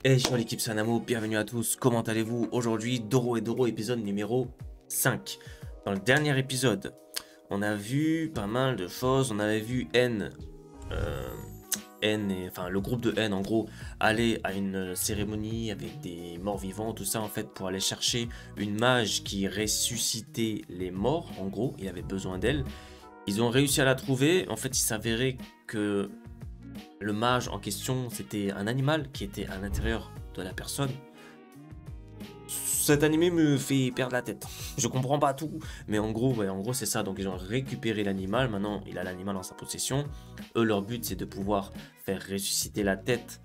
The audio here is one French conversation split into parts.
Hey, je suis l'équipe Sanamo, bienvenue à tous, comment allez-vous? Aujourd'hui, Doro et Doro, épisode numéro 5. Dans le dernier épisode, on a vu pas mal de choses, on avait vu enfin le groupe de N en gros, aller à une cérémonie avec des morts vivants, tout ça en fait, pour aller chercher une mage qui ressuscitait les morts, en gros, il avait besoin d'elle. Ils ont réussi à la trouver, en fait il s'avérait que le mage en question, c'était un animal qui était à l'intérieur de la personne. Cet animé me fait perdre la tête. Je comprends pas tout, mais en gros, ouais, c'est ça. Donc ils ont récupéré l'animal. Maintenant, il a l'animal en sa possession. Eux, leur but, c'est de pouvoir faire ressusciter la tête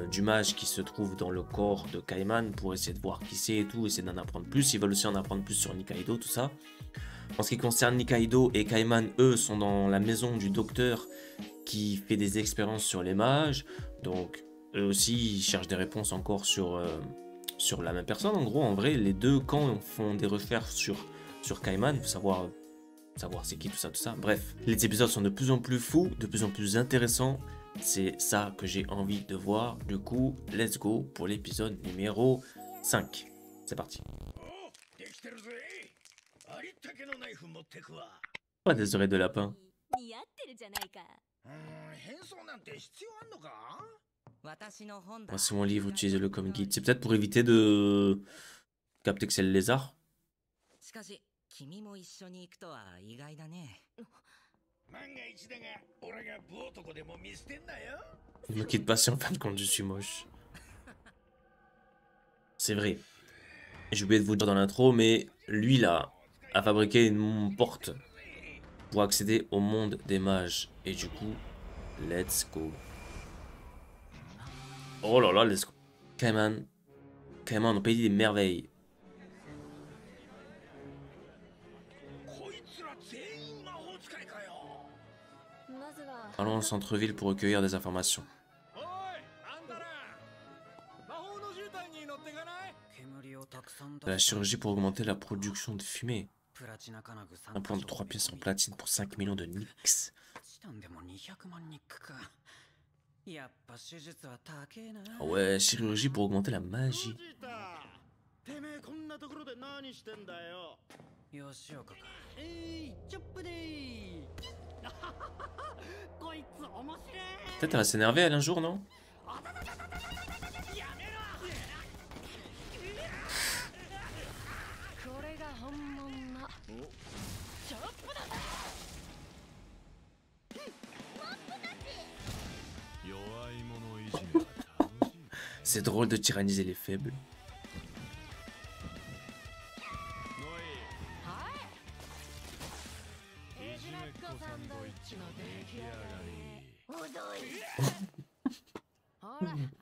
du mage qui se trouve dans le corps de Kaiman pour essayer de voir qui c'est et tout, essayer d'en apprendre plus. Ils veulent aussi en apprendre plus sur Nikaido, tout ça. En ce qui concerne Nikaido et Kaiman, eux, sont dans la maison du docteur qui fait des expériences sur les mages. Donc, eux aussi, ils cherchent des réponses encore sur la même personne. En gros, en vrai, les deux camps font des recherches sur Kaiman, pour savoir c'est qui, tout ça, tout ça. Bref, les épisodes sont de plus en plus fous, de plus en plus intéressants. C'est ça que j'ai envie de voir. Du coup, let's go pour l'épisode numéro 5. C'est parti. Pas des oreilles de lapin. Voici mon livre, utilisez-le comme guide. C'est peut-être pour éviter de capter que c'est le lézard. Ne me quitte pas si en fin de compte je suis moche. C'est vrai. J'ai oublié de vous dire dans l'intro, mais lui là a fabriqué une porte pour accéder au monde des mages. Et du coup, let's go. Oh là là, let's go. Kaiman, au pays des merveilles. Allons au centre-ville pour recueillir des informations. De la chirurgie pour augmenter la production de fumée. Un plan de 3 pièces en platine pour 5 millions de nix. Ah ouais, chirurgie pour augmenter la magie. Peut-être elle va s'énerver elle un jour, non? C'est drôle de tyranniser les faibles.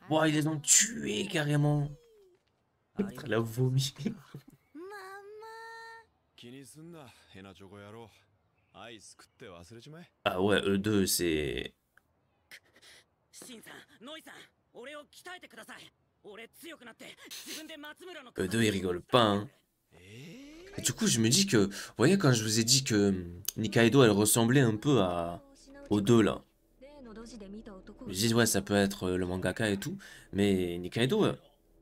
Wow, ils les ont tués carrément. Elle a vomi. Ah ouais, eux deux, c'est... Eux deux, ils rigolent pas, hein. Et du coup, je me dis que... Vous voyez, quand je vous ai dit que Nikaido, elle ressemblait un peu aux deux, là. Je me dis, ouais, ça peut être le mangaka et tout. Mais Nikaido,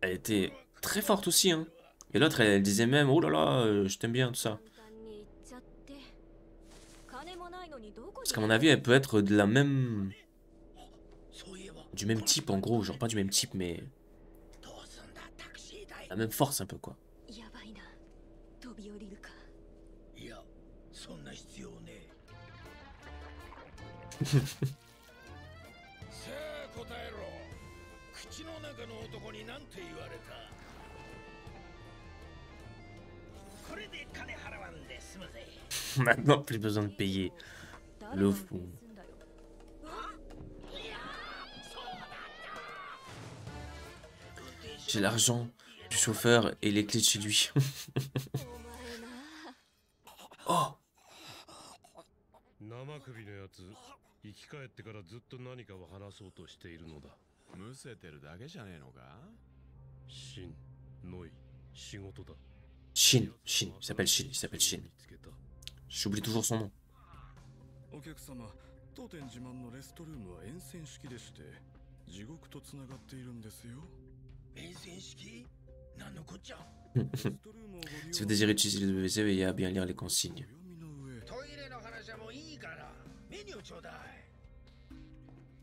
elle était très forte aussi, hein. Et l'autre, elle disait même, oh là là, je t'aime bien, tout ça. Parce qu'à mon avis, elle peut être de la même... Du même type, en gros. Genre, pas du même type, mais... La même force, un peu, quoi. Maintenant, plus besoin de payer. Le fou. J'ai l'argent du chauffeur et les clés de chez lui. Oh! Shin, il s'appelle Shin. J'oublie toujours son nom. Si vous désirez utiliser le WC, veillez à bien lire les consignes. トイレの話はもういいからメニューちょうだい。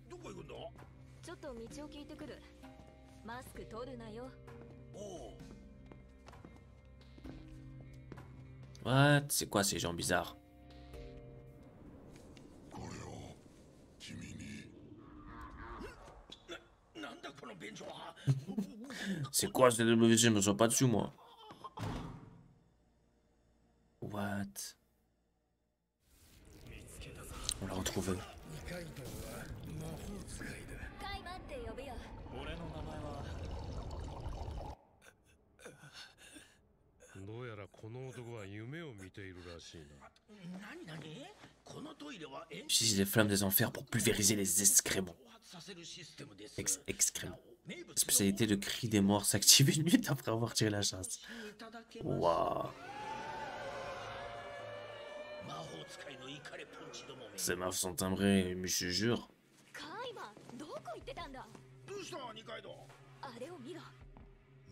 どこ行くんだ？ちょっと道を聞いてくる。マスク取るなよ。おお。 What? C'est quoi ces gens bizarres? これを君に。なんだこの便所は。C'est quoi ce WC? Je me sens pas dessus moi. What? On l'a retrouvé. カイマンって呼ぶよ。俺の名前はどうやらこの男は夢を見ているらしいな。何何？このトイレはUtilise les flammes des enfers pour pulvériser les excréments. させるシステムです。 Excréments. Spécialité de cri des morts s'active une minute après avoir tiré la chasse. Waouh. Ces meufs sont timbrées, mais je te jure. カイマン、どこ行ってたんだ。どうした二階堂？あれを見ろ。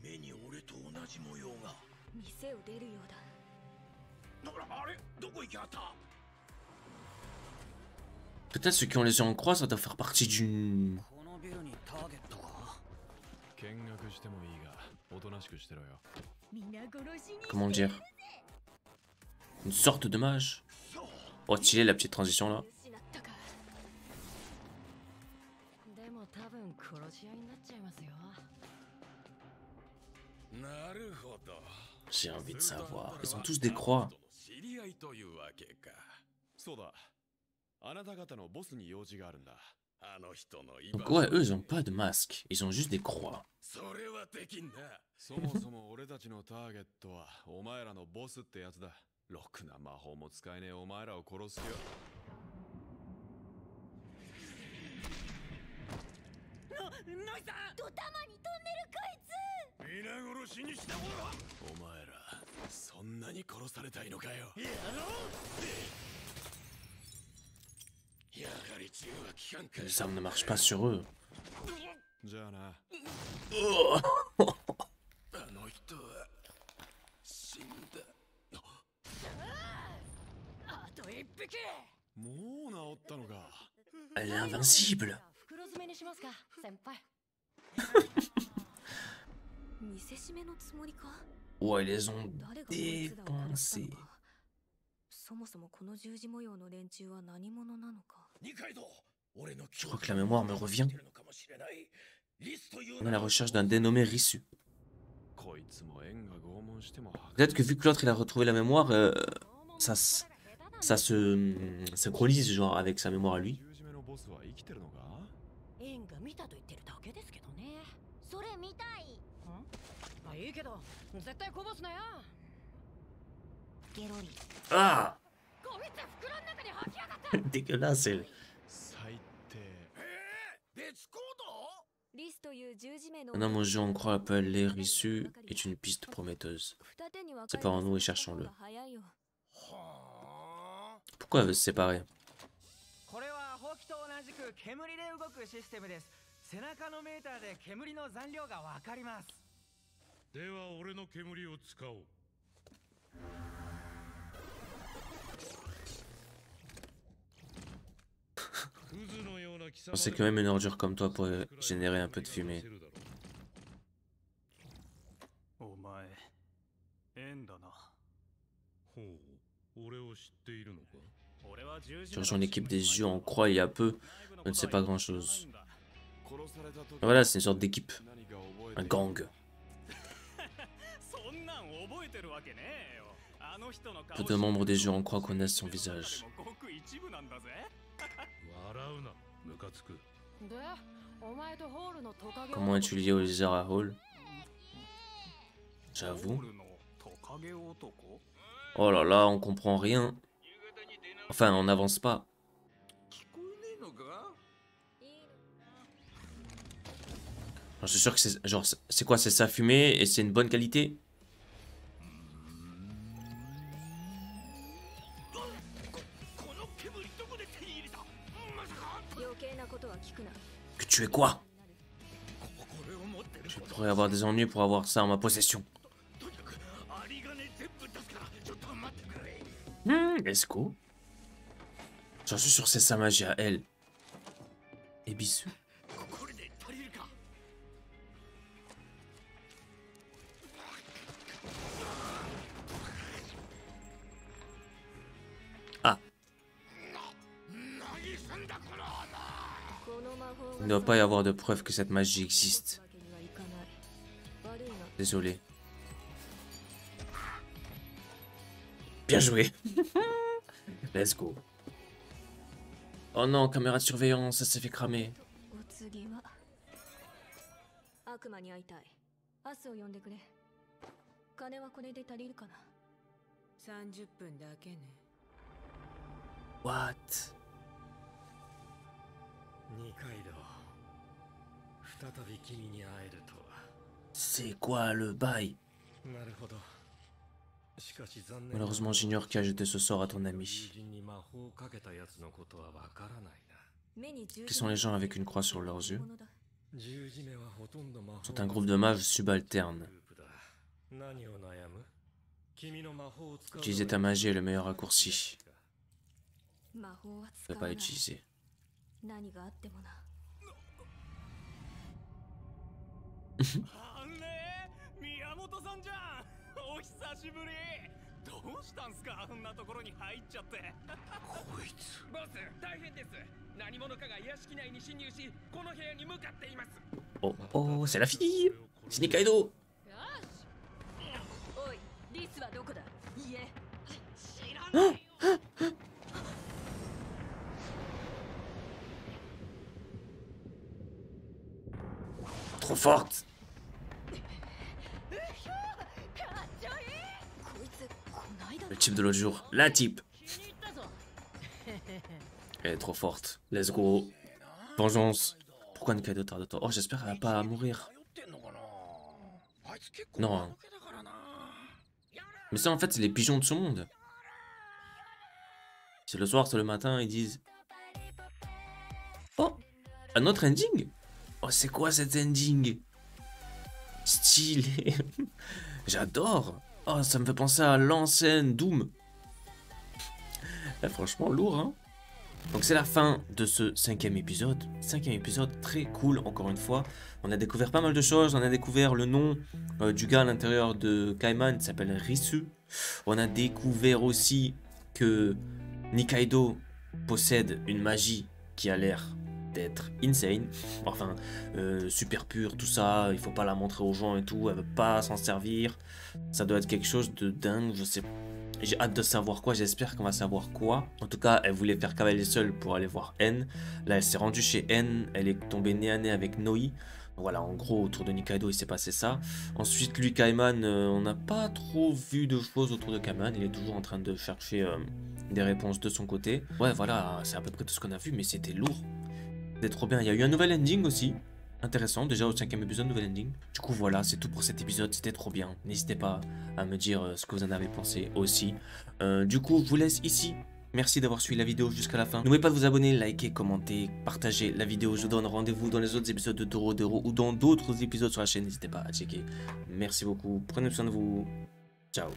目に俺と同じ模様が。店を出るようだ。だからあれどこ行きはった？ Peut-être ceux qui ont les yeux en croix, ça doit faire partie d'une... このビルにターゲットか。見学してもいいが、おとなしくしてろよ。皆殺しに。 Comment dire? Une sorte de mage. Oh, stylé la petite transition là. 失ったか。でも多分殺し合いになっちゃいますよ。なるほど。 J'ai envie de savoir. Ils ont tous des croix. 知り合いというわけか。そうだ。あなた方のボスに用事があるんだ。あの人の居場 Donc 所。 ouais, eux ils ont pas de masque. Ils ont juste des croix. それはできんな。そもそも俺たちのターゲットはお前らのボスってやつだ。ろくな魔法も使えねえお前らを殺すよ。ノイさん。ドタマに飛んでるこいつ。皆殺しにしたもの。お前らそんなに殺されたいのかよ。やろう。やはり銃は効かんか。 Les armes ne marchent pas sur eux. じゃあな。あの人は死んだ。あと一匹。もう治ったのか。 Elle est invincible. 袋詰めにしますか、先輩。見せしめのつもりか。 Ouais, ils les ont 誰がこいつらを殺した dépensés. のか。そもそもこの十字模様の連中は何者なのか。 Je crois que la mémoire me revient. On est à la recherche d'un dénommé Rissu. Peut-être que vu que l'autre il a retrouvé la mémoire, ça se synchronise genre avec sa mémoire à lui. 縁が見たと言ってるだけですけどね。それ見たい。まあいいけど、絶対こぼすなよ。ゲロリ。 Ah こいつ袋の中に吐きやがった。 dégueulasse elle. 別行動？リスという十字目の。 Un homme au jeu en croix appelé Rissu est une piste prometteuse. Séparons-nous et cherchons-le. Pourquoi elle veut se séparer? これはほうきと同じく煙で動くシステムです。背中のメーターで煙の残量がわかります。では俺の煙を使おう。 Je pensais que même une ordure comme toi pourrait générer un peu de fumée. お前、縁だな。ほう、俺を知っているのか。 J'ai rejoint l'équipe des yeux en croix il y a peu, je ne sais pas grand chose. Voilà, c'est une sorte d'équipe. Un gang. Peu de membres des yeux en croix connaissent son visage. 笑うな、ムカつく。で、お前とホールのトカゲ。 Comment es-tu lié au lézard à Hall? J'avoue. Oh là là, on comprend rien. Enfin, on n'avance pas. Je suis sûr que c'est genre c'est quoi, c'est sa fumée et c'est une bonne qualité. Que tu es quoi? Je pourrais avoir des ennuis pour avoir ça en ma possession. とにかく有り金全部出すからちょっと待ってくれ。 Let's go. J'en suis sûr c'est sa magie à elle. Et bisous. これで足りるか。 Ah. 何すんだこの花。 この魔法 Il ne doit pas y avoir de preuve que cette magie existe. わけにはいかない。悪いな。 Désolé. Bien joué. Let's go. Oh non, caméra de surveillance, ça s'est fait cramer. お次は悪魔に会いたい。アスを呼んでくれ。金はこれで足りるかな。 30分だけね。 What? 二階堂。再び君に会えるとは。 C'est quoi le bail? なるほど。しかし残念。 Malheureusement, j'ignore qui a jeté ce sort à ton ami. 友人に魔法をかけたやつのことはわからないな。 Qui sont les gens avec une croix sur leurs yeux? 十字目はほとんど魔法。 Sont un groupe de mages subalternes. 何を悩む？君の魔法を使う。 Utiliser ta magie est le meilleur raccourci. 魔法は Ne 使 peux わ pas ない。 l'utiliser. 何があってもな。あんね宮本さんじゃん。お久しぶり。どうしたんすか、あんなところに入っちゃって。こいつ。ボス、大変です。何者かが屋敷内に侵入し、この部屋に向かっています。 Oh oh, c'est la fille! C'est Nikaido! よし。おい、リスはどこだ？いえ。 知らないよ。 Trop forte! こいつこないだ Le type de l'autre jour. La type! 気に入ったぞ。 Elle est trop forte. Let's go. Vengeance. Pourquoi Nikaido tarde autant? Oh, j'espère qu'elle va pas mourir. 通ってんのかな。あいつ結構 Non. 間抜けだからな。 Mais ça, en fait, c'est les pigeons de ce monde. C'est le soir, c'est le matin, ils disent... Oh! Un autre ending? Oh, c'est quoi cet ending? Stylé. J'adore. Oh, ça me fait penser à l'ancienne Doom. Franchement, lourd, hein? Donc c'est la fin de ce cinquième épisode. Cinquième épisode très cool, encore une fois. On a découvert pas mal de choses. On a découvert le nom du gars à l'intérieur de Kaiman, qui s'appelle Risu. On a découvert aussi que Nikaido possède une magie qui a l'air d'être insane. Enfin, super pure, tout ça. Il faut pas la montrer aux gens et tout. Elle veut pas s'en servir. Ça doit être quelque chose de dingue, je sais pas. J'ai hâte de savoir quoi, j'espère qu'on va savoir quoi. En tout cas, elle voulait faire cavaler seule pour aller voir N. Là, elle s'est rendue chez N, elle est tombée nez à nez avec Noi. Voilà, en gros, autour de Nikaido, il s'est passé ça. Ensuite, lui, Kaiman, on n'a pas trop vu de choses autour de Kaiman. Il est toujours en train de chercher des réponses de son côté. Ouais, voilà, c'est à peu près tout ce qu'on a vu, mais c'était lourd. C'était trop bien. Il y a eu un nouvel ending aussi. Intéressant, déjà au 5e épisode, nouvel ending. Du coup voilà, c'est tout pour cet épisode, c'était trop bien. N'hésitez pas à me dire ce que vous en avez pensé aussi. Du coup, je vous laisse ici. Merci d'avoir suivi la vidéo jusqu'à la fin. N'oubliez pas de vous abonner, liker, commenter, partager la vidéo. Je vous donne rendez-vous dans les autres épisodes de Doro ou dans d'autres épisodes sur la chaîne. N'hésitez pas à checker. Merci beaucoup, prenez soin de vous. Ciao.